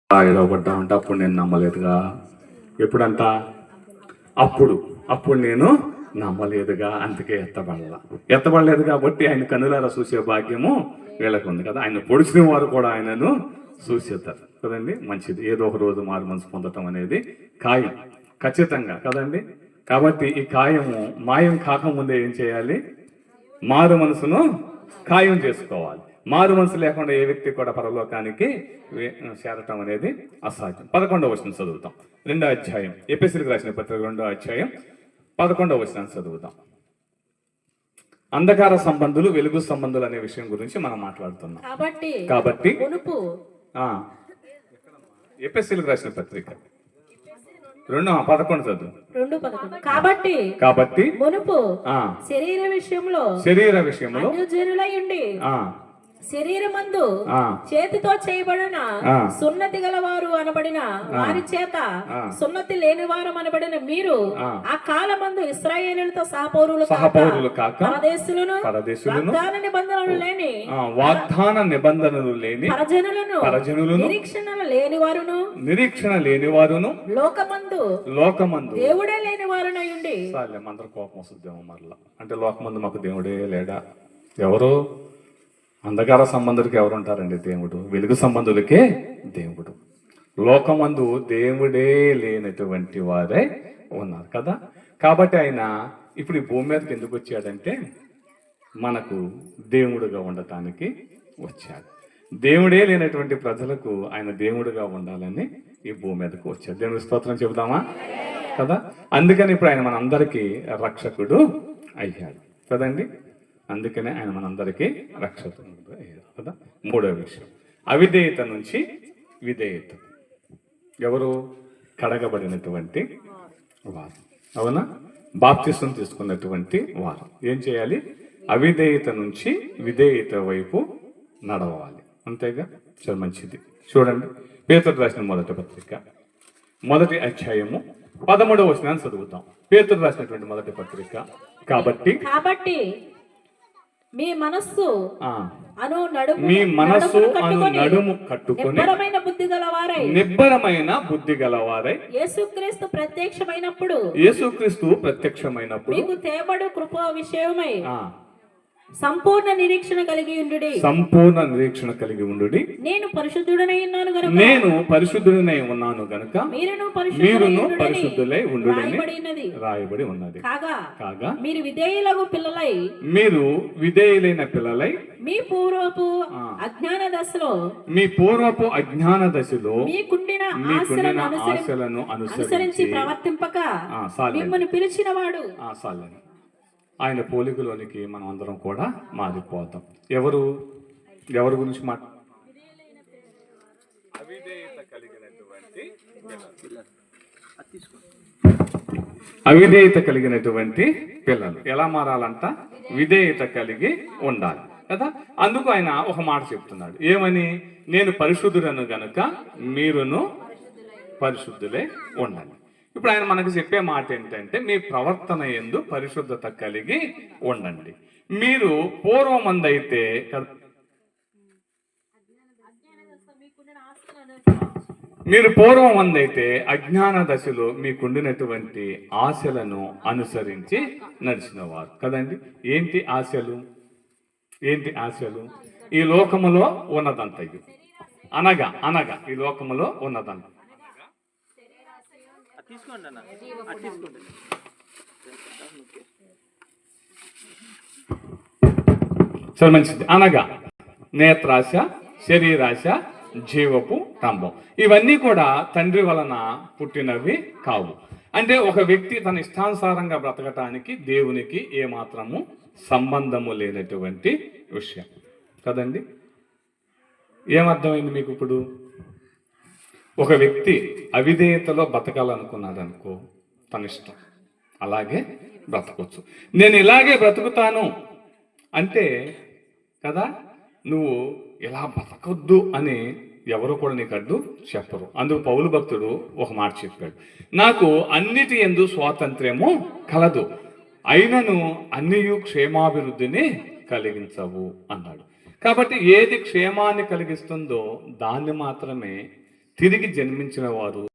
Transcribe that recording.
ఎడవబడ్డామంటే అప్పుడు నేను నమ్మలేదుగా. ఎప్పుడంట? అప్పుడు అప్పుడు నేను నమ్మలేదుగా, అందుకే ఎత్తబడలేదు కాబట్టి ఆయన కనులారా చూసే భాగ్యము వీళ్ళకు ఉంది కదా. ఆయన పొడిచిన వారు కూడా ఆయనను చూసేస్తారు కదండి. మంచిది, ఏదో ఒక రోజు మారు మనసు పొందటం అనేది ఖాయం, ఖచ్చితంగా కదండి. కాబట్టి ఈ ఖాయము మాయం కాకముందే ఏం చేయాలి? మారు మనసును ఖాయం చేసుకోవాలి. మారు మనసు లేకుండా ఏ వ్యక్తి కూడా పరలోకానికి చేరటం అనేది అసాధ్యం. 11వ వచనం చదువుతాం. 2వ అధ్యాయం, ఎఫెసీయులకు రాసిన పత్రిక 2వ అధ్యాయం 11వ వచనం చదువుతాం. అంధకార సంబంధులు, వెలుగు సంబంధులు అనే విషయం గురించి మనం మాట్లాడుతున్నాం. కాబట్టి ఎఫెసీయులకు రాసిన పత్రిక 2:11 చదువు. కాబట్టి మునుపు శరీర విషయంలో అన్యజనులై ఉండి శరీరమందు చేతితో చేయబడిన సున్నతి గలవారు అనబడిన వారి చేత సున్నతి లేనివారు అనబడిన మీరు ఆ కాలమందు ఇశ్రాయేలులతో సహపౌరులు కాక వాగ్దాన నిబంధనలు లేని పరజనులను నిరీక్షణ లేనివారును లోకమందు దేవుడే లేనివారునై ఉండి. అందరు కోపం వస్తుందేమో మరలా. అంటే లోకమందు మాకు దేవుడే లేడా? ఎవరు? అంధకార సంబంధులకి ఎవరు ఉంటారండి? దేవుడు. వెలుగు సంబంధులకే దేవుడు. లోకమందు దేవుడే లేనటువంటి వారే ఉన్నారు కదా. కాబట్టి ఆయన ఇప్పుడు ఈ భూమి మీదకి ఎందుకు వచ్చాడంటే మనకు దేవుడుగా ఉండటానికి వచ్చాడు. దేవుడే లేనటువంటి ప్రజలకు ఆయన దేవుడుగా ఉండాలని ఈ భూమి మీదకు వచ్చాడు. దేవుని స్తోత్రం చెబుదామా కదా. అందుకని ఇప్పుడు ఆయన మనందరికీ రక్షకుడు అయ్యాడు కదండి. అందుకనే ఆయన మనందరికీ రక్షకుడు కదా. 3వ విషయం, అవిధేయత నుంచి విధేయత. ఎవరు? కడగబడినటువంటి వారు, అవునా? బాప్తిసం తీసుకున్నటువంటి వారు ఏం చేయాలి? అవిధేయత నుంచి విధేయత వైపు నడవాలి. అంతేగా? చాలా మంచిది. చూడండి, పేతురు రాసిన మొదటి పత్రిక 1వ అధ్యాయము 13వ వచనాన్ని చదువుతాం. పేతురు రాసినటువంటి మొదటి పత్రిక. కాబట్టి మీ మనస్సు అను నడుము కట్టుకొని నిబ్బరమైన బుద్ధి గలవారై యేసుక్రీస్తు ప్రత్యక్షమైనప్పుడు మీకు తేబడు కృప విషయమై సంపూర్ణ నిరీక్షణ కలిగి ఉండుడి. నేను పరిశుద్ధుడనై ఉన్నాను గనుక మీరును పరిశుద్ధులై ఉండుడని రాయబడి ఉన్నది. కాగా మీరు విధేయులైన పిల్లలై మీ పూర్వపు అజ్ఞాన దశలో మీకుండిన ఆశలను అనుసరించి ప్రవర్తింపక మిమ్మల్ని పిలిచిన వాడు. ఆయన పోలికలోనికి మనం అందరం కూడా మారిపోతాం. ఎవరు గురించి అవిధేయత కలిగినటువంటి పిల్లలు ఎలా మారాలంట? విధేయత కలిగి ఉండాలి కదా. అందుకు ఆయన ఒక మాట చెప్తున్నాడు. ఏమని? నేను పరిశుద్ధుడను గనుక మీరును పరిశుద్ధులే ఉండాలి. ఇప్పుడు ఆయన మనకు చెప్పే మాట ఏంటంటే మీ ప్రవర్తన యందు పరిశుద్ధత కలిగి ఉండండి. మీరు పూర్వమందైతే అజ్ఞాన దశలో మీకుండినటువంటి ఆశలను అనుసరించి నడిచినవారు కదండి. ఏంటి ఆశలు? ఈ లోకములో ఉన్నదంత. అనగా ఈ లోకములో ఉన్నదంత చాలా మంచిది. అనగా నేత్రాశ, శరీరాశ, జీవపు తంబం. ఇవన్నీ కూడా తండ్రి వలన పుట్టినవి కావు. అంటే ఒక వ్యక్తి తన ఇష్టానుసారంగా బ్రతకటానికి దేవునికి ఏమాత్రము సంబంధము లేనటువంటి విషయం కదండి. ఏమర్థమైంది మీకు ఇప్పుడు? ఒక వ్యక్తి అవిధేయతలో బతకాలనుకున్నాడు అనుకో, తన ఇష్టం, అలాగే బ్రతకొచ్చు. నేను ఇలాగే బ్రతుకుతాను అంటే కదా, నువ్వు ఇలా బతకొద్దు అని ఎవరు కూడా నీకు అడ్డు చెప్పరు. అందుకు పౌలు భక్తుడు ఒక మాట చెప్పాడు, నాకు అన్నిటి యందు స్వాతంత్ర్యము కలదు, అయినను అన్నియు క్షేమాభివృద్ధిని కలిగించవు అన్నాడు. కాబట్టి ఏది క్షేమాన్ని కలిగిస్తుందో దాన్ని మాత్రమే తిరిగి జన్మించిన వారు